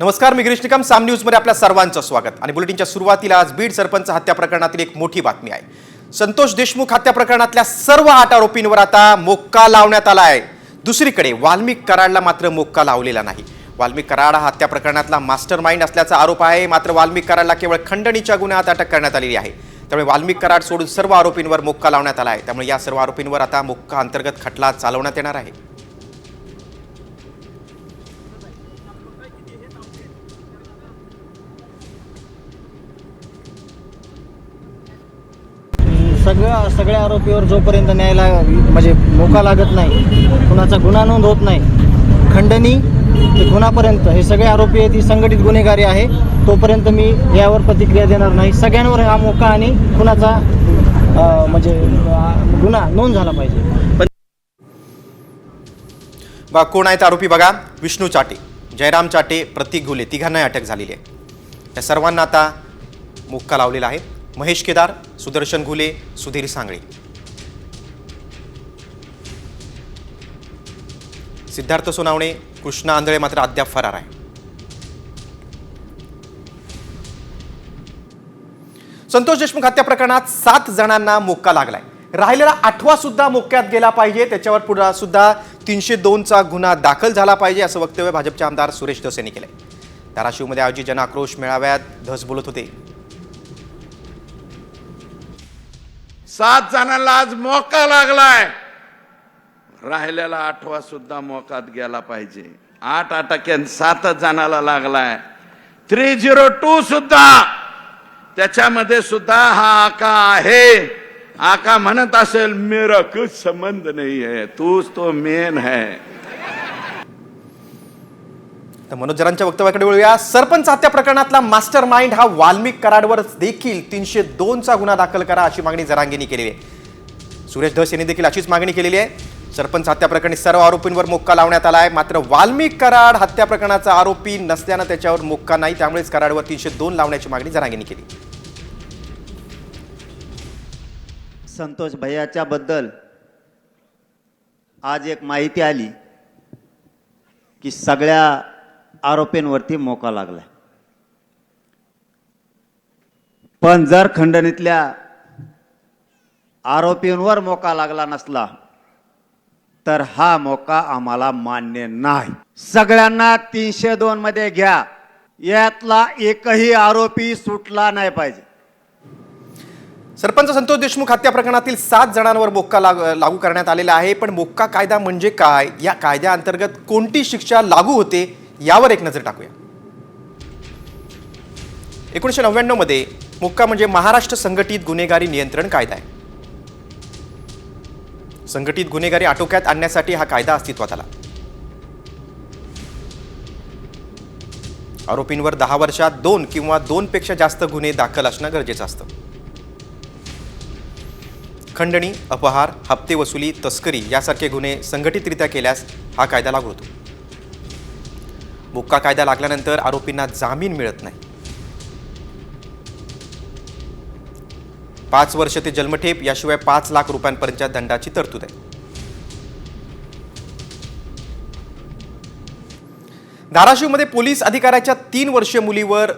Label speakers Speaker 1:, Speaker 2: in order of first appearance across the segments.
Speaker 1: नमस्कार, मी गिरीश निकम. साम न्यूजमध्ये आपल्या सर्वांचं स्वागत. आणि बुलेटिनच्या सुरुवातीला आज बीड सरपंच हत्या प्रकरणातील एक मोठी बातमी आहे. संतोष देशमुख हत्या प्रकरणातल्या सर्व 8 आरोपींवर आता मोक्का लावण्यात आला आहे. दुसरीकडे वाल्मिक कराडला मात्र मोक्का लावलेला नाही. वाल्मिक कराड हा हत्या प्रकरणातला मास्टर माइंड असल्याचा आरोप आहे. मात्र वाल्मिक कराडला केवळ खंडणीच्या गुन्ह्यात अटक करण्यात आलेली आहे. त्यामुळे वाल्मिक कराड सोडून सर्व आरोपींवर मोक्का लावण्यात आला आहे. त्यामुळे या सर्व आरोपींवर आता मोक्का अंतर्गत खटला चालवण्यात येणार आहे.
Speaker 2: सगळ्या आरोपीवर जोपर्यंत न्यायाला म्हणजे मोका लागत नाही, कुणाचा गुन्हा नोंद होत नाही, खंडणी ते गुन्हापर्यंत हे सगळे आरोपी आहेत, ही संघटित गुन्हेगारी आहे, तोपर्यंत मी यावर प्रतिक्रिया देणार नाही. सगळ्यांवर हा मोका आणि कुणाचा म्हणजे गुन्हा नोंद झाला पाहिजे.
Speaker 1: कोण आहेत आरोपी बघा. विष्णू चाटे, जयराम चाटे, प्रतीक घुले, तिघांनाही अटक झालेली आहे. या सर्वांना आता मोक्का लावलेला आहे. महेश केदार, सुदर्शन घुले, सुधीर सांगळे, सिद्धार्थ सोनावणे, कृष्णा आंधळे मात्र अद्याप फरार आहे. संतोष देशमुख हत्या प्रकरणात 7 जणांना मोक्का लागलाय. राहिलेला 8वा सुद्धा मोक्क्यात गेला पाहिजे. त्याच्यावर पुढे सुद्धा 302चा गुन्हा दाखल झाला पाहिजे, असं वक्तव्य भाजपचे आमदार सुरेश धस यांनी केलंय. धाराशिवमध्ये आयोजित जनआक्रोश मेळाव्यात धस बोलत होते.
Speaker 3: 7 जणांना आज मोका लागलाय. राहिलेला 8वा सुद्धा मोकात गेला पाहिजे. 8 अटकेन 7 जणांना लागलाय. 302 सुद्धा त्याच्यामध्ये सुद्धा हा आका आहे. आका म्हणत असेल मेरा कुछ संबंध नहीं है, तूच तो मेन है.
Speaker 1: तर मनोज जरांच्या वक्तव्याकडे वळूया. सरपंच हत्या प्रकरणातला मास्टर माइंड हा वाल्मिक कराडवर देखील 302चा गुन्हा दाखल करा, अशी मागणी जरांगेंनी केलेली आहे. सुरेश धस यांनी देखील अशीच मागणी केलेली आहे. सरपंच हत्या प्रकरणी सर्व आरोपींवर मोक्का लावण्यात आला आहे. मात्र वाल्मिक कराड हत्या प्रकरणाचा आरोपी नसल्यानं त्याच्यावर मोक्का नाही. त्यामुळेच कराडवर 302 लावण्याची मागणी जरांगेंनी केली.
Speaker 4: संतोष भैयाच्या बद्दल आज एक माहिती आली की सगळ्या आरोपींवरती मोका लागलाय. पण जर खंडणीतल्या आरोपींवर मोका लागला नसला तर हा मोका आम्हाला मान्य नाही. सगळ्यांना 302 मध्ये घ्या. यातला एकही आरोपी सुटला नाही पाहिजे.
Speaker 1: सरपंच संतोष देशमुख हत्या प्रकरणातील 7 जणांवर मोक्का लागू करण्यात आलेला आहे. पण मोक्का कायदा म्हणजे काय, या कायद्याअंतर्गत कोणती शिक्षा लागू होते, यावर एक नजर टाकूया. 1999 मध्ये मोक्का म्हणजे महाराष्ट्र संघटित गुन्हेगारी नियंत्रण कायदा आहे. संघटित गुन्हेगारी आटोक्यात आणण्यासाठी हा कायदा अस्तित्वात आला. आरोपींवर 10 वर्षात 2 किंवा 2 पेक्षा जास्त गुन्हे दाखल असणं गरजेचं असतं. खंडणी, अपहार, हप्ते वसुली, तस्करी यासारखे गुन्हे संघटितरित्या केल्यास हा कायदा लागू होतो. मोक्का कायदा लागल्यानंतर आरोपींना जामीन मिळत नाही. 5 वर्ष ते जन्मठेप, याशिवाय 5 लाख रुपयांपर्यंतच्या दंडाची तरतूद आहे. धाराशिवमध्ये पोलीस अधिकाऱ्याच्या 3 वर्षीय मुलीवर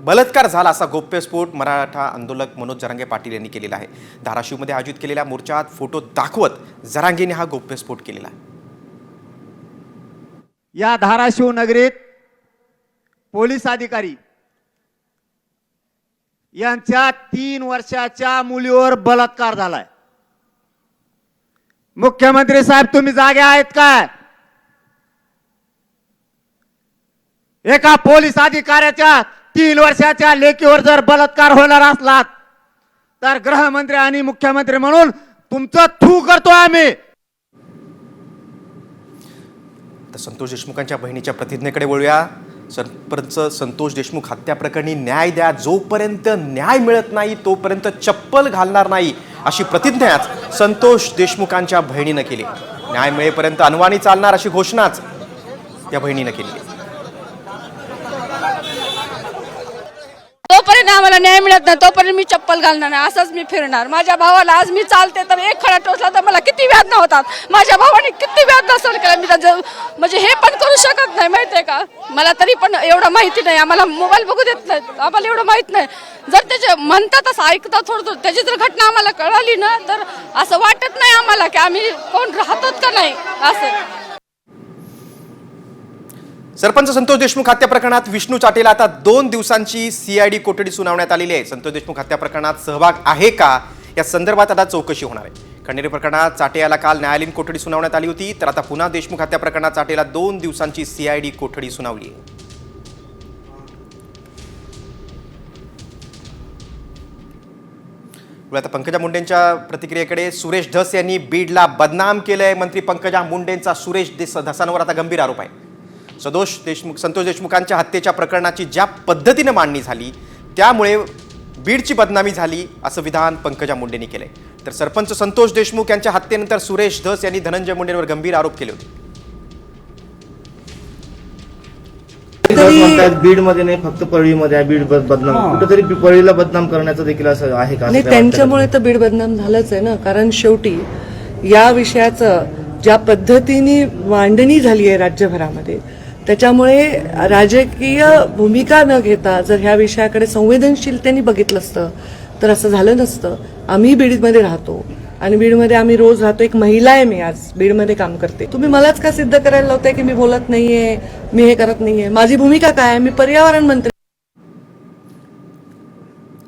Speaker 1: बलात्कार झाला असा गौप्यस्फोट मराठा आंदोलक मनोज जरांगे पाटील यांनी केलेला आहे. धाराशिवमध्ये आयोजित केलेल्या मोर्चात फोटो दाखवत जरांगेने हा गौप्यस्फोट केलेला आहे.
Speaker 4: या धाराशिव नगरीत पोलीस अधिकारी यांच्या 3 वर्षाच्या मुलीवर बलात्कार झालाय. मुख्यमंत्री साहेब, तुम्ही जागे आहेत काय? एका पोलीस अधिकाऱ्याच्या 3 वर्षाच्या लेकीवर जर बलात्कार होणार असला तर गृहमंत्री आणि मुख्यमंत्री म्हणून तुमचं थू करतो आम्ही.
Speaker 1: तर संतोष देशमुखांच्या बहिणीच्या प्रतिज्ञेकडे वळूया. सरपंच संतोष देशमुख हत्या प्रकरणी न्याय द्या. जोपर्यंत न्याय मिळत नाही तोपर्यंत चप्पल घालणार नाही, अशी प्रतिज्ञाच संतोष देशमुखांच्या बहिणीनं केली. न्याय मिळेपर्यंत अनवाणी चालणार, अशी घोषणाच या बहिणीनं केली.
Speaker 5: जोपर्यंत आम्हाला न्याय मिळत नाही तोपर्यंत मी चप्पल घालणार नाही, असंच मी फिरणार. माझ्या भावाला आज मी चालते तर एक खडा टोचला तर मला किती वेदना होतात. माझ्या भावाने किती वेदना सहन केल्या, मी म्हणजे हे पण करू शकत नाही, माहितीये का. का? मला तरी पण एवढं माहिती नाही, आम्हाला मोबाईल बघू देत नाहीत, आम्हाला एवढं माहित नाही. जर त्याचे म्हणतात असं ऐकता थोडं त्याची जर घटना आम्हाला कळाली ना तर असं वाटत नाही आम्हाला की आम्ही कोण राहतोच का नाही असं.
Speaker 1: सरपंच संतोष देशमुख हत्या प्रकरणात विष्णू चाटेला आता 2 दिवसांची सीआयडी कोठडी सुनावण्यात आलेली आहे. संतोष देशमुख हत्या प्रकरणात सहभाग आहे का या संदर्भात आता चौकशी होणार आहे. खंडेरी प्रकरणात चाटे याला काल न्यायालयीन कोठडी सुनावण्यात आली होती, तर आता पुन्हा देशमुख हत्या प्रकरणात चाटेला 2 दिवसांची सीआयडी कोठडी सुनावली आहे. आता पंकजा मुंडेंच्या प्रतिक्रियेकडे. सुरेश धस यांनी बीडला बदनाम केलंय. मंत्री पंकजा मुंडेंचा सुरेश धसांवर आता गंभीर आरोप आहे. संतोष देशमुखांच्या हत्येच्या प्रकरणाची ज्या पद्धतीने मांडणी झाली त्यामुळे बीडची बदनामी झाली असं विधान पंकजा मुंडेंनी केलंय. तर सरपंच संतोष देशमुख यांच्या हत्येनंतर सुरेश धस यांनी धनंजय मुंडेंवर गंभीर आरोप केले होते.
Speaker 6: बीडमध्ये नाही फक्त परळीमध्ये आहे बीड बदनाम, कुठेतरी परळीला बदनाम करण्याचं देखील असं आहे का?
Speaker 7: नाही, त्यांच्यामुळे तर बीड बदनाम झालंच आहे ना. कारण शेवटी या विषयाचं ज्या पद्धतीने मांडणी झाली आहे राज्यभरामध्ये त्याच्यामुळे राजकीय भूमिका न घेता जर ह्या विषयाकडे संवेदनशीलतेने बघितलं असतं तर असं झालं नसतं. आम्ही बीडमध्ये राहतो आणि बीडमध्ये आम्ही रोज राहतो. एक महिला आहे, मी आज बीडमध्ये काम करते. तुम्ही मलाच का सिद्ध करायला लावताय की मी बोलत नाहीये, मी हे करत नाहीये? माझी भूमिका काय आहे? मी पर्यावरण मंत्री.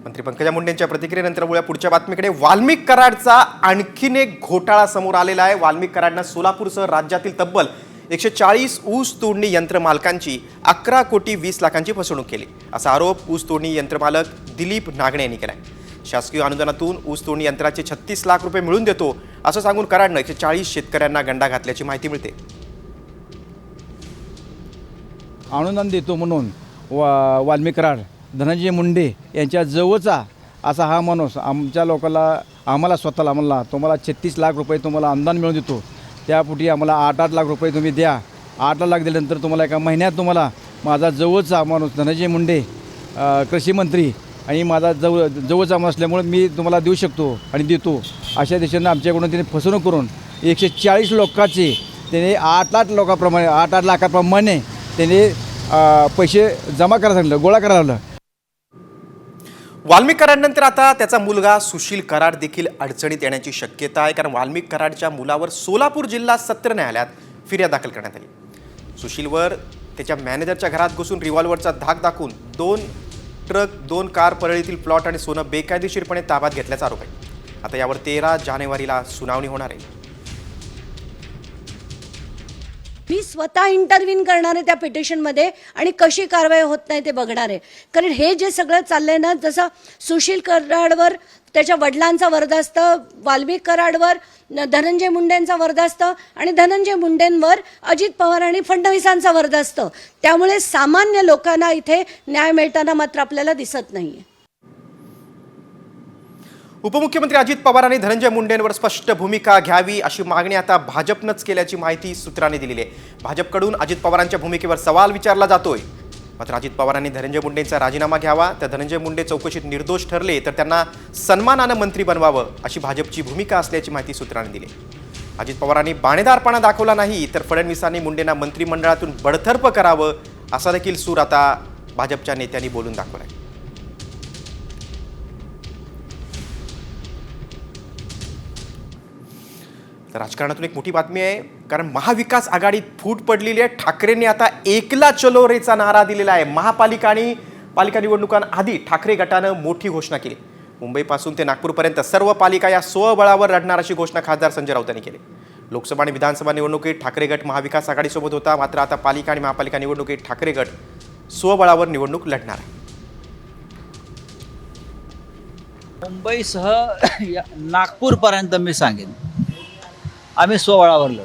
Speaker 1: मंत्री पंकजा मुंडेंच्या प्रतिक्रियेनंतर वळूया पुढच्या बातमीकडे. वाल्मिक कराडचा आणखीन एक घोटाळा समोर आलेला आहे. वाल्मिक कराडनं सोलापूरसह राज्यातील तब्बल 140 ऊस तोडणी यंत्रमालकांची 11 कोटी 20 लाखांची फसवणूक केली असा आरोप ऊस तोडणी यंत्रमालक दिलीप नागणे यांनी केलाय. शासकीय अनुदानातून ऊस तोडणी यंत्राचे 36 लाख रुपये मिळवून देतो असं सांगून कराडनं 140 शेतकऱ्यांना गंडा घातल्याची माहिती मिळते.
Speaker 8: अनुदान देतो म्हणून वाल्मिक कराड धनंजय मुंडे यांच्या जवळचा असा हा माणूस आमच्या लोकांना आम्हाला स्वतःला म्हणला तुम्हाला 36 लाख रुपये तुम्हाला अनुदान मिळवून देतो, त्यापुढे आम्हाला 8-8 लाख रुपये तुम्ही द्या. 8 लाख दिल्यानंतर तुम्हाला एका महिन्यात तुम्हाला माझा जवळचा माणूस धनंजय मुंडे कृषी मंत्री आणि माझा जवळचा माणूस असल्यामुळे मी तुम्हाला देऊ शकतो आणि देतो अशा दिशेनं आमच्याकडून त्यांनी फसवणूक करून 140 लोकांचे त्याने 8-8 लोकांप्रमाणे 8-8 लाखाप्रमाणे त्याने पैसे जमा करायला सांगितलं, गोळा करायला लावलं.
Speaker 1: वाल्मिक कराडनंतर आता त्याचा मुलगा सुशील कराड देखील अडचणीत येण्याची शक्यता आहे. कारण वाल्मिक कराडच्या मुलावर सोलापूर जिल्हा सत्र न्यायालयात फिर्याद दाखल करण्यात आली. सुशीलवर त्याच्या मॅनेजरच्या घरात घुसून रिव्हॉल्व्हरचा धाक दाखवून 2 ट्रक 2 कार परळीतील प्लॉट आणि सोनं बेकायदेशीरपणे ताब्यात घेतल्याचा आरोप आहे. आता यावर 13 जानेवारीला सुनावणी होणार आहे.
Speaker 9: मी स्वतः इंटरव्हीन करणार आहे त्या पिटिशनमध्ये आणि कशी कारवाई होत नाही ते बघणार आहे. कारण हे जे सगळं चाललंय ना, जसं सुशील कराडवर त्याच्या वडिलांचा वरदास्त, वाल्मिक कराडवर धनंजय मुंडेंचा वरदास्त आणि धनंजय मुंडेंवर अजित पवार आणि फडणवीसांचा वरदास्त, त्यामुळे सामान्य लोकांना इथे न्याय मिळताना मात्र आपल्याला दिसत नाहीये.
Speaker 1: उपमुख्यमंत्री अजित पवार आणि धनंजय मुंडेंवर स्पष्ट भूमिका घ्यावी अशी मागणी आता भाजपनंच केल्याची माहिती सूत्रांनी दिलेली आहे. भाजपकडून अजित पवारांच्या भूमिकेवर सवाल विचारला जातोय. मात्र अजित पवारांनी धनंजय मुंडेंचा राजीनामा घ्यावा, तर धनंजय मुंडे चौकशीत निर्दोष ठरले तर त्यांना सन्मानानं मंत्री बनवावं अशी भाजपची भूमिका असल्याची माहिती सूत्रांनी दिली. अजित पवारांनी बाणेदारपणा दाखवला नाही तर फडणवीसांनी मुंडेंना मंत्रिमंडळातून बडतर्फ करावं असा देखील सूर आता भाजपच्या नेत्यांनी बोलून दाखवलाय. तर राजकारणातून एक मोठी बातमी आहे. कारण महाविकास आघाडीत फूट पडलेली आहे. ठाकरेंनी आता एकला चलो रेचा नारा दिलेला आहे. महापालिका आणि पालिका निवडणुकांआधी ठाकरे गटानं मोठी घोषणा केली. मुंबईपासून ते नागपूरपर्यंत सर्व पालिका या स्वबळावर लढणार अशी घोषणा खासदार संजय राऊत यांनी केली. लोकसभा आणि विधानसभा निवडणुकीत ठाकरे गट महाविकास आघाडीसोबत होता, मात्र आता पालिका आणि महापालिका निवडणुकीत ठाकरे गट स्वबळावर निवडणूक लढणार आहे.
Speaker 10: मुंबईसह नागपूरपर्यंत मी सांगेन आम्ही स्वबळावर लढू.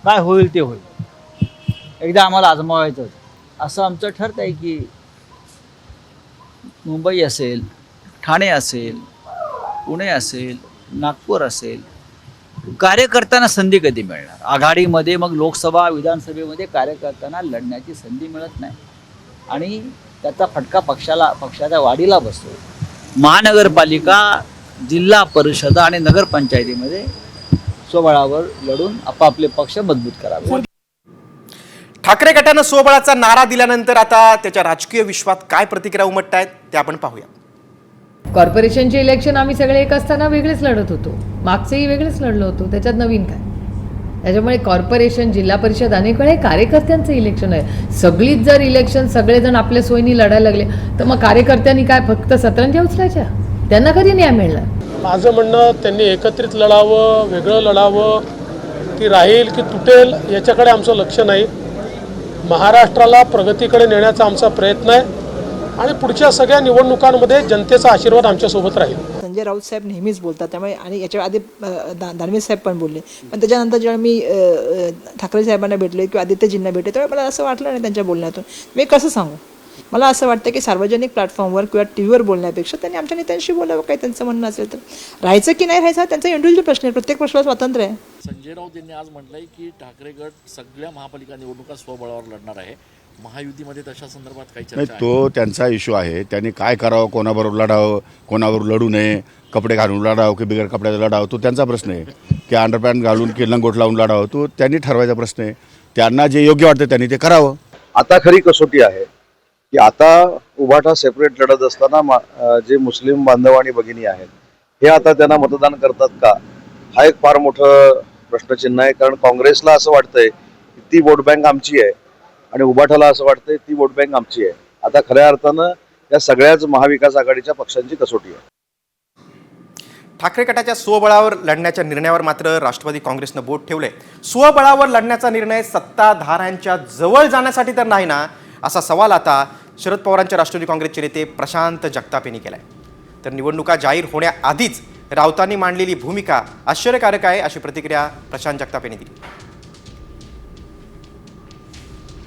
Speaker 10: काय होईल ते होईल, एकदा आम्हाला आजमावायचं होतं. असं आमचं ठरत आहे की मुंबई असेल, ठाणे असेल, पुणे असेल, नागपूर असेल, कार्यकर्त्यांना संधी कधी मिळणार? आघाडीमध्ये मग लोकसभा विधानसभेमध्ये कार्यकर्त्यांना लढण्याची संधी मिळत नाही आणि त्याचा फटका पक्षाच्या वाढीला बसतो. महानगरपालिका, जिल्हा परिषद आणि नगरपंचायतीमध्ये स्वबळावर लढून आपापले पक्ष मजबूत करावे.
Speaker 1: ठाकरे गटानं स्वबळाचा नारा दिल्यानंतर आता त्याच्या राजकीय विश्वात काय प्रतिक्रिया उमटतायत ते आपण पाहूया.
Speaker 11: कॉर्पोरेशनचे इलेक्शन आम्ही सगळे एक असताना वेगळेच लढत होतो, मागचेही वेगळेच लढलो होतो, त्याच्यात नवीन काय. त्याच्यामुळे कॉर्पोरेशन, जिल्हा परिषद अनेक वेळे कार्यकर्त्यांचं इलेक्शन आहे. सगळीच जर इलेक्शन सगळेजण आपल्या सोयीने लढायला लागले तर मग कार्यकर्त्यांनी काय फक्त सतरंज्या उचलायच्या? त्यांना कधी न्याय मिळणार?
Speaker 12: माझं म्हणणं, त्यांनी एकत्रित लढावं, वेगळं लढावं, ती राहील की तुटेल याच्याकडे आमचं लक्ष नाही. महाराष्ट्राला प्रगतीकडे नेण्याचा आमचा प्रयत्न आहे आणि पुढच्या सगळ्या निवडणुकांमध्ये जनतेचा आशीर्वाद आमच्यासोबत राहील.
Speaker 13: संजय राऊत साहेब नेहमीच बोलतात, त्यामुळे आणि याच्या आधी दानवे साहेब पण बोलले, पण त्याच्यानंतर जेव्हा मी ठाकरे साहेबांना भेटले किंवा आदित्यजींना भेटले तेव्हा मला असं वाटलं नाही त्यांच्या बोलण्यातून. मी कसं सांगू, मला असं वाटतं की सार्वजनिक प्लॅटफॉर्मवर किंवा टी व्हीवर बोलण्यापेक्षा त्यांनी आमच्या नेत्यांशी बोलावं. काही त्यांचं म्हणणं असेल तर राहायचं की नाही राहायचं त्यांचा इंडिव्हिज्युअल प्रश्न आहे, प्रत्येक प्रश्नाला स्वातंत्र्य आहे.
Speaker 12: संजय राऊत यांनी आज म्हटलंय की ठाकरे गट सगळ्या महापालिका निवडणुका स्वबळावर लढणार आहे. महायुतीमध्ये तशा संदर्भात काही चर्चा
Speaker 14: नाही, तो त्यांचा इश्यू आहे. त्यांनी काय करावं, कोणाबरोबर लढावं, कोणाबरोबर लढू नये, कपडे घालून लढावं की बिगर कपड्याचा लढावं, तो त्यांचा प्रश्न आहे. की अंडरपॅन्ट घालून की लंगोट लावून लढावं, तो त्यांनी ठरवायचा प्रश्न आहे. त्यांना जे योग्य वाटतं त्यांनी ते करावं.
Speaker 15: आता खरी कसोटी आहे की आता उभाटा सेपरेट लढत असताना जे मुस्लिम बांधव आणि भगिनी आहेत हे आता त्यांना मतदान करतात का, हा एक फार मोठं प्रश्नचिन्ह आहे. कारण काँग्रेसला असं वाटतंय की ती वोट बँक आमची आहे आणि उभाटाला असं वाटतंय ती वोट बँक आमची आहे. आता खऱ्या अर्थानं या सगळ्याच महाविकास आघाडीच्या पक्षांची कसोटी आहे.
Speaker 1: ठाकरे गटाच्या स्वबळावर लढण्याच्या निर्णयावर मात्र राष्ट्रवादी काँग्रेसनं बोट ठेवलंय. स्वबळावर लढण्याचा निर्णय सत्ताधाऱ्यांच्या जवळ जाण्यासाठी तर नाही ना, असा सवाल आता शरद पवारांच्या राष्ट्रवादी काँग्रेसचे नेते प्रशांत जगताप यांनी केलाय. तर निवडणुका जाहीर होण्याआधीच राऊतांनी मांडलेली भूमिका आश्चर्यकारक आहे, अशी प्रतिक्रिया प्रशांत जगताप यांनी दिली.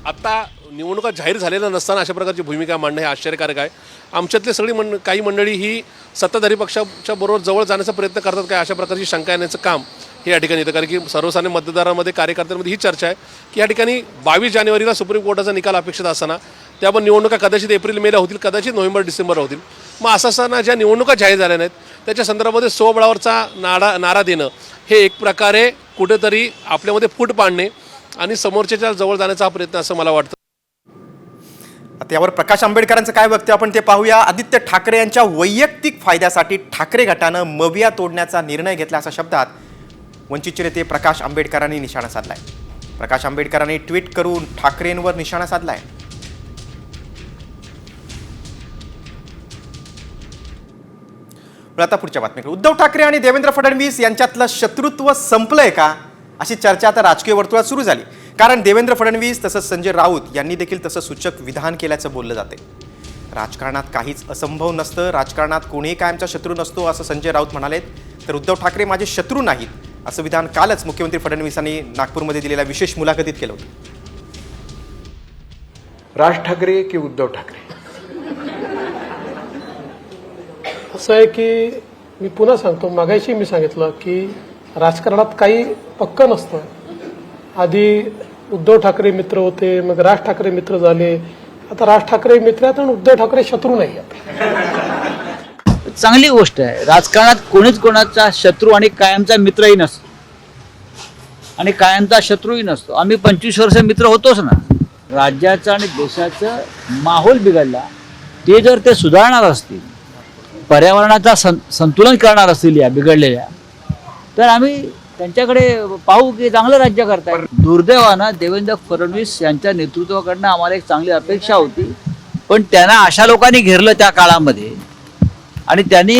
Speaker 12: आता निवडणुका जाहीर झालेल्या नसताना अशा प्रकारची भूमिका मांडणं हे आश्चर्यकारक आहे. आमच्यातले सगळी काही मंडळी ही सत्ताधारी पक्षाच्या बरोबर जवळ जाण्याचा प्रयत्न करतात काय, अशा प्रकारची शंका येण्याचं काम हे या ठिकाणी येतं. कारण की सर्वसामान्य मतदारांमध्ये, कार्यकर्त्यांमध्ये ही चर्चा आहे की या ठिकाणी 22 जानेवारीला सुप्रीम कोर्टाचा निकाल अपेक्षित असताना त्यावर निवडणुका कदाचित एप्रिल-मेला होतील, कदाचित नोव्हेंबर-डिसेंबरला होतील. मग असं असताना ज्या निवडणुका जाहीर झाल्या नाहीत त्याच्या संदर्भामध्ये स्वबळावरचा नारा देणं हे एक प्रकारे कुठेतरी आपल्यामध्ये फूट पाडणे आणि समोरच्या जवळ जाण्याचा हा प्रयत्न असं मला वाटतं.
Speaker 1: आता यावर प्रकाश आंबेडकरांचं काय वक्तव्य आपण ते पाहूया. आदित्य ठाकरे यांच्या वैयक्तिक फायद्यासाठी ठाकरे गटानं मविया तोडण्याचा निर्णय घेतला, अशा शब्दात वंचितचे नेते प्रकाश आंबेडकरांनी निशाणा साधलाय. प्रकाश आंबेडकरांनी ट्विट करून ठाकरेंवर निशाणा साधलाय. आता पुढच्या बातमीकडे. उद्धव ठाकरे आणि देवेंद्र फडणवीस यांच्यातलं शत्रुत्व संपलंय का, अशी चर्चा आता राजकीय वर्तुळात सुरू झाली. कारण देवेंद्र फडणवीस तसंच संजय राऊत यांनी देखील तसं सूचक विधान केल्याचं बोललं जाते. राजकारणात काहीच असंभव नसतं, राजकारणात कोणीही कायमचा शत्रू नसतो, असं संजय राऊत म्हणालेत. तर उद्धव ठाकरे माझे शत्रू नाहीत, असं विधान कालच मुख्यमंत्री फडणवीसांनी नागपूरमध्ये दिलेल्या विशेष मुलाखतीत केलं होतं.
Speaker 12: राज ठाकरे की उद्धव ठाकरे, असं आहे की मी पुन्हा सांगतो, मागाशी मी सांगितलं की राजकारणात काही पक्क नसतं. आधी उद्धव ठाकरे मित्र होते, मग राज ठाकरे मित्र झाले, आता राज ठाकरे मित्र आहेत आणि उद्धव ठाकरे शत्रू नाही आहेत.
Speaker 10: चांगली गोष्ट आहे. राजकारणात कोणीच कोणाचा शत्रू आणि कायमचा मित्रही नसतो आणि कायमचा शत्रूही नसतो. आम्ही 25 वर्ष मित्र होतोच ना. राज्याचा आणि देशाचं माहोल बिघडला, ते जर ते सुधारणार असतील, पर्यावरणाचा संतुलन करणार असतील या बिघडलेल्या, तर आम्ही त्यांच्याकडे पाहू की चांगलं राज्य करताय. दुर्दैवानं देवेंद्र फडणवीस यांच्या नेतृत्वाकडनं आम्हाला एक चांगली अपेक्षा होती, पण त्यांना अशा लोकांनी घेरलं त्या काळामध्ये आणि त्यांनी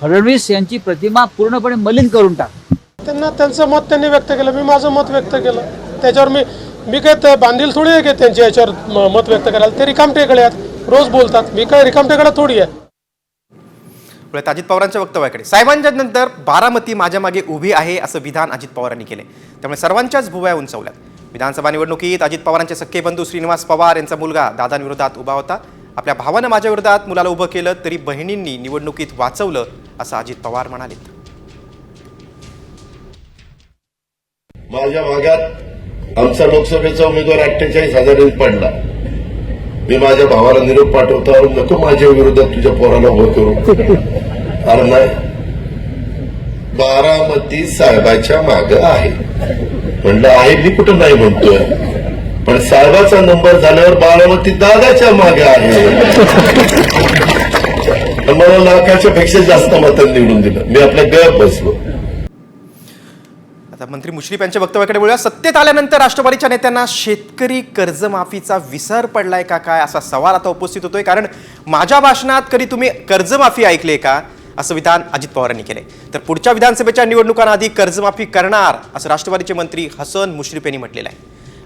Speaker 10: फडणवीस यांची प्रतिमा पूर्णपणे मलिन करून टाकली.
Speaker 12: त्यांना त्यांचं मत त्यांनी व्यक्त केलं, मी माझं मत व्यक्त केलं. त्याच्यावर मी काय बांधील थोडी आहे की त्यांच्या याच्यावर मत व्यक्त करायला. ते रिकामटेकडे आहेत, रोज बोलतात. मी काय रिकामटेकडे थोडी आहे.
Speaker 1: अजित पवारांच्या वक्तव्याकडे. साहेबांच्या नंतर बारामती माझ्या मागे उभी आहे, असं विधान अजित पवारांनी केले. त्यामुळे सर्वांच्याच भुवया उंचावल्यात. विधानसभा निवडणुकीत अजित पवारांचे सख्खे बंधू श्रीनिवास पवार यांचा मुलगा दादांविरोधात उभा होता. आपल्या भावानं माझ्या विरोधात मुलाला उभं केलं तरी बहिणींनी निवडणुकीत वाचवलं, असं अजित पवार म्हणाले.
Speaker 15: माझ्या भागात आमचा लोकसभेचा उमेदवार 48,000 पडला. मी माझ्या भावाला निरोप पाठवतो, नको माझ्या विरोधात तुझ्या पोराला उभं करू. अरे नाही,
Speaker 16: बारामती साहेबाच्या माग आहे. म्हणलं आहे, मी कुठं नाही म्हणतोय, पण साहेबाचा नंबर झाल्यावर बारामती दादाच्या मागे आहे. मला लाखाच्या पेक्षा जास्त मतांनी निवडून दिलं. मी आपल्या गप बसलो.
Speaker 1: आता मंत्री मुश्रीफ यांच्या वक्तव्याकडे बोलूया. सत्तेत आल्यानंतर राष्ट्रवादीच्या नेत्यांना शेतकरी कर्जमाफीचा विसर पडलाय का काय, असा सवाल आता उपस्थित होतोय. कारण माझ्या भाषणात कधी तुम्ही कर्जमाफी ऐकले का, असं विधान अजित पवारांनी केलंय. तर पुढच्या विधानसभेच्या निवडणुकांआधी कर्जमाफी करणार असं राष्ट्रवादीचे मंत्री हसन मुश्रीफ यांनी म्हटलेलं आहे.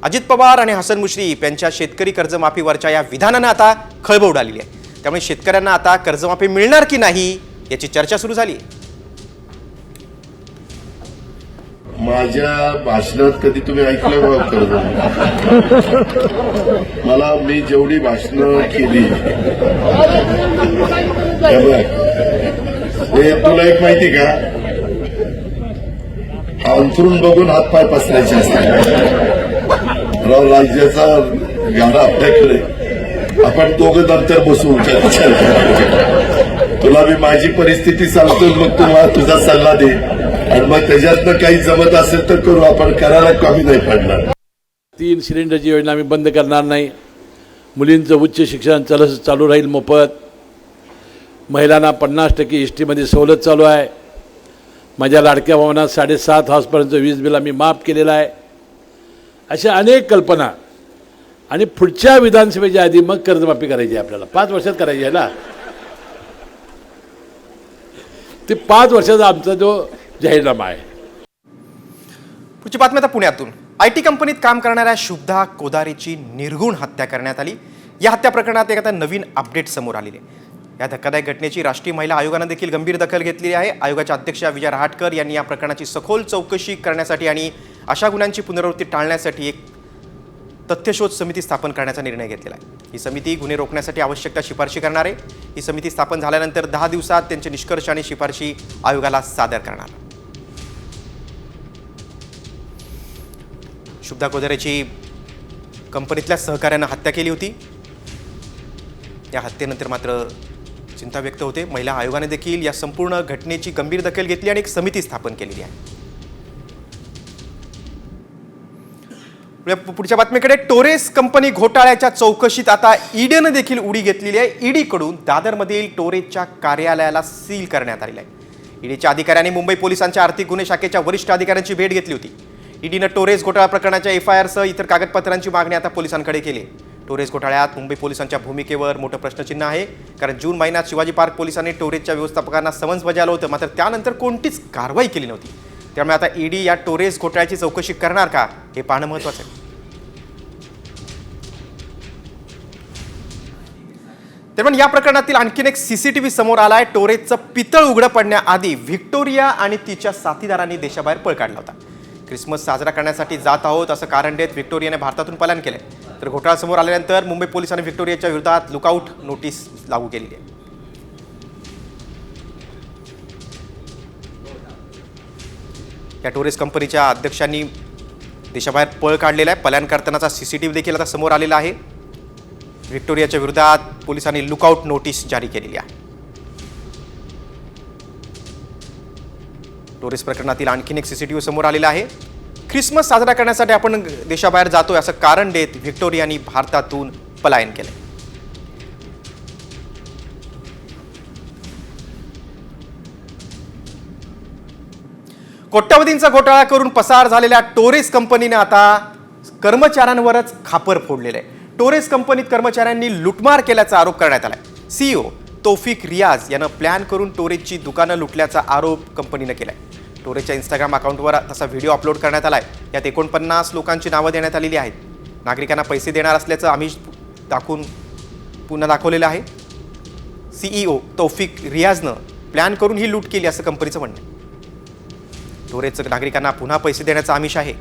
Speaker 1: अजित पवार आणि हसन मुश्रीफ यांच्या शेतकरी कर्जमाफीवरच्या या विधानानं आता खळबळ उडालेली आहे. त्यामुळे शेतकऱ्यांना आता कर्जमाफी मिळणार की नाही याची चर्चा सुरू झाली.
Speaker 16: माझ्या भाषणात कधी तुम्ही ऐकलं का कर्ज? मला मी जेवढी भाषणं केली, तुला एक माहिती का, अंथरून बघून हातपाय पसरायचे असतात. राज्याचा गाडा आपल्याकडे, आपण दोघं नंतर बसू विचार. तुला मी माझी परिस्थिती सांगतो, मग तू मला तुझा सल्ला दे, आणि मग त्याच्यातनं काही जमत असेल तर करू. आपण करायला कमी नाही पडणार.
Speaker 17: 3 सिलेंडरची योजना आम्ही बंद करणार नाही. मुलींचं उच्च शिक्षण चालू राहील मोफत. महिलांना 50% एसटीमध्ये सवलत चालू आहे. माझ्या लाडक्या भावांना 7.5 हाऊसपर्यंत वीज बिल आम्ही माफ केलेलं आहे. अशा अनेक कल्पना. आणि पुढच्या विधानसभेच्या आधी मग कर्जमाफी करायची आहे. आपल्याला 5 वर्षात करायची आहे ना. ते 5 वर्षाचा आमचा जो जाहीरनामा आहे.
Speaker 1: पुढची बातमी आता पुण्यातून. IT कंपनीत काम करणाऱ्या शुभदा कोदारेची निर्घुण हत्या करण्यात आली. या हत्या प्रकरणात एक आता नवीन अपडेट समोर आलेली आहे. या धक्कादायक घटनेची राष्ट्रीय महिला आयोगानं देखील गंभीर दखल घेतलेली आहे. आयोगाच्या अध्यक्षा विजया रहाटकर यांनी या प्रकरणाची सखोल चौकशी करण्यासाठी आणि अशा गुन्ह्यांची पुनरावृत्ती टाळण्यासाठी एक तथ्यशोध समिती स्थापन करण्याचा निर्णय घेतलेला आहे. ही समिती गुन्हे रोखण्यासाठी आवश्यक त्या शिफारशी करणार आहे. ही समिती स्थापन झाल्यानंतर 10 दिवसात त्यांचे निष्कर्ष आणि शिफारशी आयोगाला सादर करणार. शुभदा कोदारेची कंपनीतल्या सहकाऱ्यानं हत्या केली होती. या हत्येनंतर मात्र चिंता व्यक्त होते. महिला आयोगाने देखील या संपूर्ण घटनेची गंभीर दखल घेतली आणि एक समिती स्थापन केलेली आहे. पुढच्या बातमीकडे. टोरेस कंपनी घोटाळ्याच्या चौकशीत आता ईडीनं देखील उडी घेतलेली आहे. ईडीकडून दादरमधील टोरेसच्या कार्यालयाला सील करण्यात आलेलं आहे. ईडीच्या अधिकाऱ्यांनी मुंबई पोलिसांच्या आर्थिक गुन्हे शाखेच्या वरिष्ठ अधिकाऱ्यांची भेट घेतली होती. ईडीनं टोरेस घोटाळा प्रकरणाच्या FIR सह इतर कागदपत्रांची मागणी आता पोलिसांकडे केली. टोरेस घोटाळ्यात मुंबई पोलिसांच्या भूमिकेवर मोठं प्रश्नचिन्ह आहे. कारण जून महिन्यात शिवाजी पार्क पोलिसांनी टोरेसच्या व्यवस्थापकांना समन्स बजावलं होतं, मात्र त्यानंतर कोणतीच कारवाई केली नव्हती. त्यामुळे आता ईडी या टोरेस घोटाळ्याची चौकशी करणार का हे पाहणं महत्त्वाचं आहे. दरम्यान या प्रकरणातील आणखीन एक CCTV समोर आला आहे. टोरेसचं पितळ उघडं पडण्याआधी व्हिक्टोरिया आणि तिच्या साथीदारांनी देशाबाहेर पळ काढला होता. ख्रिसमस साजरा करण्यासाठी जात आहोत असं कारण देत व्हिक्टोरियाने भारतातून पलायन केलंय. तर घोटाळा समोर आल्यानंतर मुंबई पोलिसांनी व्हिक्टोरियाच्या विरोधात लुकआउट नोटीस लागू केलेली आहे. या टोरेस कंपनीच्या अध्यक्षांनी देशाबाहेर पळ काढलेला आहे. पलायन करतानाचा CCTV देखील आता समोर आलेला आहे. व्हिक्टोरियाच्या विरोधात पोलिसांनी लुकआउट नोटीस जारी केलेली आहे. टोरेस प्रकरणातील आणखीन एक CCTV समोर आलेला आहे. ख्रिसमस साजरा करण्यासाठी आपण देशाबाहेर जातोय असं कारण देत व्हिक्टोरियानी भारतातून पलायन केले. कोट्यवधींचा घोटाळा करून पसार झालेल्या टोरेस कंपनीने आता कर्मचाऱ्यांवरच खापर फोडलेलं आहे. टोरेस कंपनीत कर्मचाऱ्यांनी लुटमार केल्याचा आरोप करण्यात आलाय. CEO तौफिक रियाज यानं प्लॅन करून टोरेसची दुकानं लुटल्याचा आरोप कंपनीनं केलाय. टोरेसच्या Instagram अकाउंटवर तसा व्हिडिओ अपलोड करण्यात आलाय. यात 49 लोकांची नावं देण्यात आलेली आहेत. नागरिकांना पैसे देणार असल्याचं आमिष दाखवून पुन्हा दाखवलेलं आहे. CEO तौफिक रियाजनं प्लॅन करून ही लूट केली असं कंपनीचं म्हणणं आहे. टोरेसचं नागरिकांना पुन्हा पैसे देण्याचं आमिष आहे.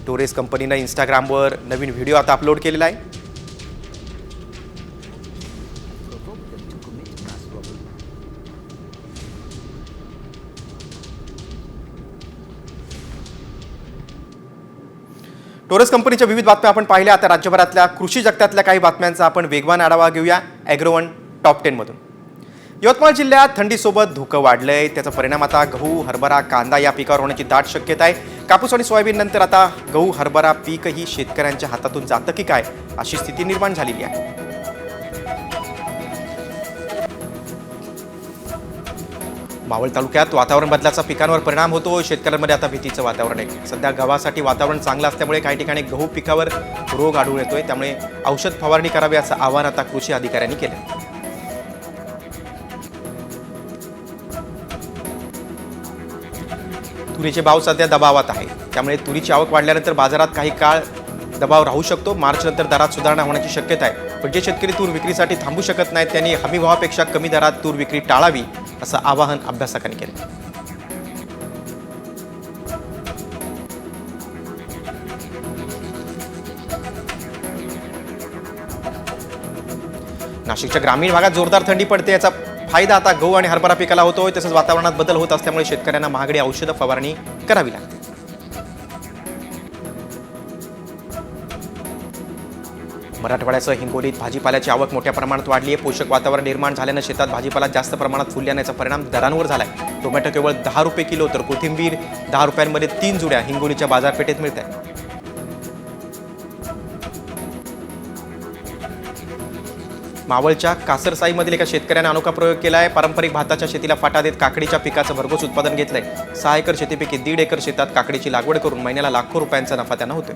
Speaker 1: टोरेस कंपनीनं Instagramवर नवीन व्हिडिओ आता अपलोड केलेला आहे. टोरेस कंपनीच्या विविध बातम्या आपण पाहिल्या. आता राज्यभरातल्या कृषी जगतातल्या काही बातम्यांचा आपण वेगवान आढावा घेऊया ॲग्रोवन टॉप 10 मधून. यवतमाळ जिल्ह्यात थंडीसोबत धुकं वाढलंय. त्याचा परिणाम आता गहू, हरभरा, कांदा या पिकावर होण्याची दाट शक्यता आहे. कापूस आणि सोयाबीन नंतर आता गहू, हरभरा पीकही शेतकऱ्यांच्या हातातून जातं की काय अशी स्थिती निर्माण झालेली आहे. मावळ तालुक्यात वातावरण बदलाचा पिकांवर परिणाम होतो. शेतकऱ्यांमध्ये आता भीतीचं वातावरण आहे. सध्या गव्हासाठी वातावरण चांगलं असल्यामुळे काही ठिकाणी गहू पिकावर रोग आढळून येतोय. त्यामुळे औषध फवारणी करावी असं आवाहन आता कृषी अधिकाऱ्यांनी केलं. तुरीचे भाव सध्या दबावात आहे. त्यामुळे तुरीची आवक वाढल्यानंतर बाजारात काही काळ दबाव राहू शकतो. मार्च नंतर दरात सुधारणा होण्याची शक्यता आहे. पण जे शेतकरी तूर विक्रीसाठी थांबू शकत नाहीत त्यांनी हमी भावापेक्षा कमी दरात तूर विक्री टाळावी असं आवाहन अभ्यासकांनी केलं. नाशिकच्या ग्रामीण भागात जोरदार थंडी पडते. याचा फायदा आता गहू आणि हरभरा पिकाला होतोय. तसंच वातावरणात बदल होत असल्यामुळे शेतकऱ्यांना महागडी औषधं फवारणी करावी लागते. मराठवाड्यासह हिंगोलीत भाजीपाल्याची आवक मोठ्या प्रमाणात वाढली आहे. पोषक वातावरण निर्माण झाल्यानं शेतात भाजीपाला जास्त प्रमाणात फुलल्याने याचा परिणाम दरांवर झालाय. टोमॅटो केवळ 10 रुपये किलो तर कोथिंबीर 10 रुपयांमध्ये 3 जुड्या हिंगोलीच्या बाजारपेठेत मिळत आहेत. मावळच्या कासरसाईमधील एका शेतकऱ्याने अनोखा प्रयोग केलाय. पारंपरिक भाताच्या शेतीला फाटा देत काकडीच्या पिकाचं भरघोस उत्पादन घेतलंय. 6 एकर शेतीपैकी 1.5 एकर शेतात काकडीची लागवड करून महिन्याला लाखो रुपयांचा नफा त्यांना होतोय.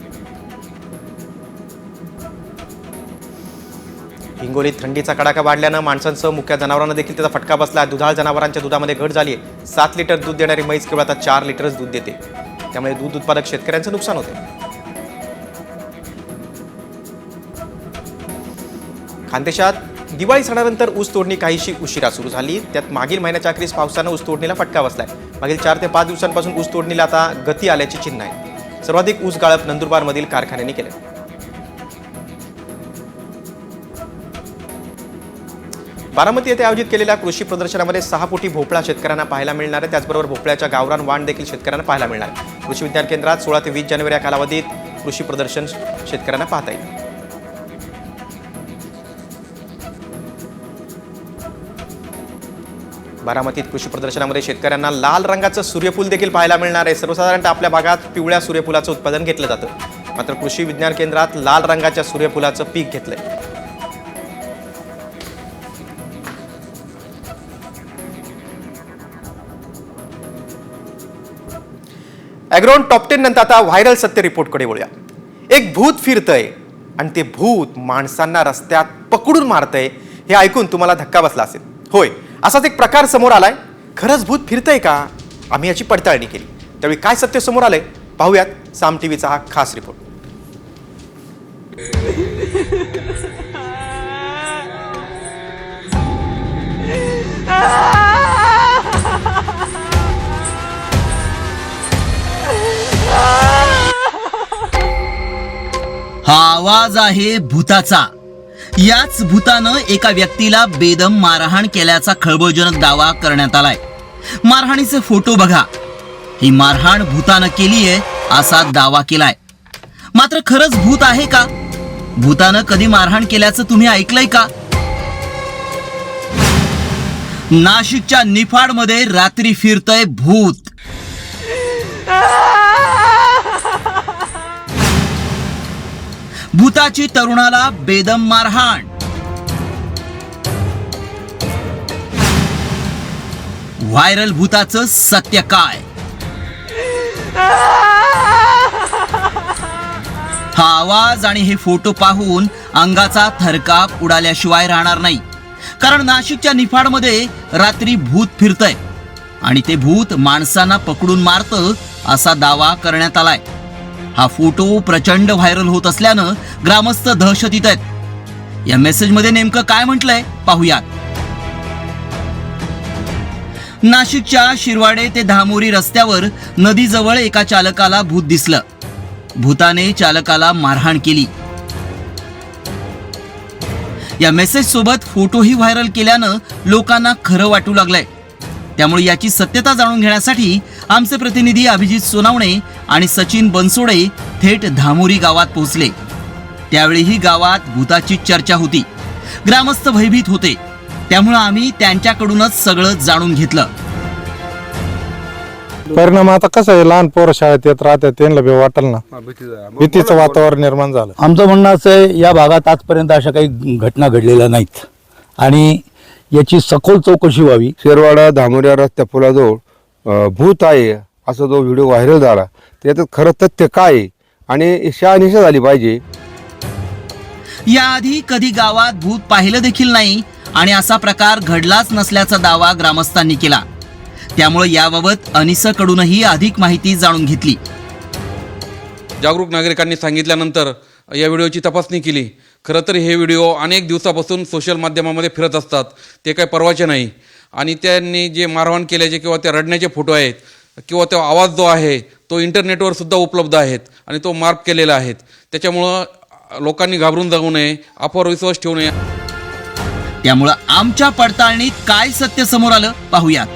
Speaker 1: हिंगोलीत थंडीचा कडाका वाढल्यानं माणसांसह मुख्य जनावरांना देखील त्याचा फटका बसला. दुधाळ जनावरांच्या दुधामध्ये घट झाली आहे. 7 लिटर दूध देणारी म्हैस केवळ आता 4 लिटरच दूध देते. त्यामुळे दूध उत्पादक शेतकऱ्यांचं नुकसान होते. खानदेशात दिवाळी सणानंतर ऊस तोडणी काहीशी उशिरा सुरू झाली. त्यात मागील महिन्याच्या अखेरीस पावसानं ऊस तोडणीला फटका बसलाय. मागील 4 ते 5 दिवसांपासून ऊस तोडणीला आता गती आल्याची चिन्ह आहे. सर्वाधिक ऊस गाळप नंदुरबारमधील कारखान्यांनी केले. बारामती येथे आयोजित केलेल्या कृषी प्रदर्शनामध्ये 6 पोटी भोपळा शेतकऱ्यांना पाहायला मिळणार आहे. त्याचबरोबर भोपळ्याच्या गावरान वाण देखील शेतकऱ्यांना पाहायला मिळणार आहे. कृषी विज्ञान केंद्रात 16 ते 20 जानेवारी या कालावधीत कृषी प्रदर्शन शेतकऱ्यांना पाहता येईल. बारामतीत कृषी प्रदर्शनामध्ये शेतकऱ्यांना लाल रंगाचं सूर्यफूल देखील पाहायला मिळणार आहे. सर्वसाधारणतः आपल्या भागात पिवळ्या सूर्यफुलाचं उत्पादन घेतलं जातं. मात्र कृषी विज्ञान केंद्रात लाल रंगाच्या सूर्यफुलाचं पीक घेतलंय. ॲग्रोन टॉप 10 नंतर आता व्हायरल सत्य रिपोर्टकडे वळूया. एक भूत फिरतंय आणि ते भूत माणसांना रस्त्यात पकडून मारतंय. हे ऐकून तुम्हाला धक्का बसला असेल. होय, असाच एक प्रकार समोर आलाय. खरंच भूत फिरतंय का? आम्ही याची पडताळणी केली. त्यावेळी काय सत्य समोर आलंय पाहूयात साम टीव्हीचा हा खास रिपोर्ट.
Speaker 18: हा आवाज आहे भूताचा. याच भूतानं एका व्यक्तीला बेदम मारहाण केल्याचा खळबळजनक दावा करण्यात आलाय. मारहाणीचे फोटो बघा. ही मारहाण भूतानं केलीये असा दावा केलाय. मात्र खरंच भूत आहे का? भूतानं कधी मारहाण केल्याचं तुम्ही ऐकलंय का? नाशिकच्या निफाडमध्ये रात्री फिरतय भूत. भूताची तरुणाला बेदम मारहाण. व्हायरल भूताचं सत्य काय? हा आवाज आणि हे फोटो पाहून अंगाचा थरकाप उडाल्याशिवाय राहणार नाही. कारण नाशिकच्या निफाडमध्ये रात्री भूत फिरतय आणि ते भूत माणसांना पकडून मारतं असा दावा करण्यात आलाय. हा फोटो प्रचंड व्हायरल होत असल्यानं ग्रामस्थ दहशतीत आहेत. या मेसेजमध्ये नेमकं काय म्हटलंय पाहूयात. नाशिकच्या शिरवाडे ते धामोरी रस्त्यावर नदीजवळ एका चालकाला भूत दिसलं. भूताने चालकाला मारहाण केली. या मेसेज सोबत फोटोही व्हायरल केल्यानं लोकांना खरं वाटू लागलंय. त्यामुळे याची सत्यता जाणून घेण्यासाठी आमचे प्रतिनिधी अभिजित सोनावणे आणि सचिन बनसोडे थेट धामोरी गावात पोहोचले. त्यावेळीही गावात भूताची चर्चा होती. ग्रामस्थ भयभीत होते. त्यामुळं आम्ही त्यांच्याकडूनच सगळं जाणून घेतलं.
Speaker 19: परिणाम आता कसं आहे, लहान पोरं शाळेत येत राहतात, त्यांना बी वाटेल ना, भीतीचं वातावरण निर्माण झालं.
Speaker 20: आमचं म्हणणं असं आहे, या भागात आजपर्यंत अशा काही घटना घडलेल्या नाहीत आणि याची सखोल चौकशी व्हावी.
Speaker 21: शेरवाडा धामोऱ्या रस्त्या पुलाजवळ भूत आहे असा जो व्हिडिओ व्हायरल झाला, त्यात खरं तथ्य काय आहे आणि शहानिशा झाली पाहिजे.
Speaker 18: याआधी कधी गावात भूत पाहिलं देखील नाही आणि असा प्रकार घडलाच नसल्याचा दावा ग्रामस्थांनी केला. त्यामुळे याबाबत अनिसकडूनही अधिक माहिती जाणून घेतली.
Speaker 22: जागरूक नागरिकांनी सांगितल्यानंतर या व्हिडिओची तपासणी केली. खरं तर हे व्हिडिओ अनेक दिवसापासून सोशल माध्यमामध्ये फिरत असतात, ते काही परवाचे नाही. आणि त्यांनी जे मारहाण केल्याचे किंवा त्या रडण्याचे फोटो आहेत किंवा तो आवाज जो आहे तो इंटरनेटवर सुद्धा उपलब्ध आहेत आणि तो मार्क केलेला आहे. त्याच्यामुळं लोकांनी घाबरून जाऊ नये, अफवावर विश्वास ठेवू नये.
Speaker 18: त्यामुळं आमच्या पडताळणीत काय सत्य समोर आलं पाहूयात.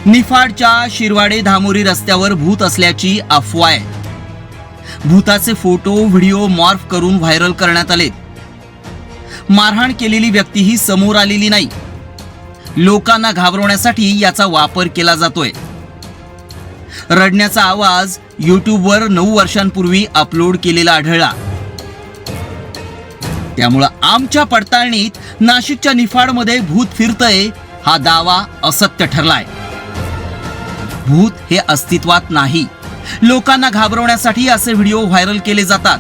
Speaker 18: निफाडच्या शिरवाडे धामोरी रस्त्यावर भूत असल्याची अफवा आहे. भूताचे फोटो व्हिडिओ मॉर्फ करून व्हायरल करण्यात आले. मारहाण केलेली व्यक्तीही समोर आलेली नाही. लोकांना घाबरवण्यासाठी याचा वापर केला जातोय. रडण्याचा आवाज युट्यूबवर 9 वर्षांपूर्वी अपलोड केलेला आढळला. त्यामुळं आमच्या पडताळणीत नाशिकच्या निफाडमध्ये भूत फिरतंय हा दावा असत्य ठरलाय. भूत हे अस्तित्वात नाही. लोकांना घाबरवण्यासाठी असे व्हिडिओ व्हायरल केले जातात.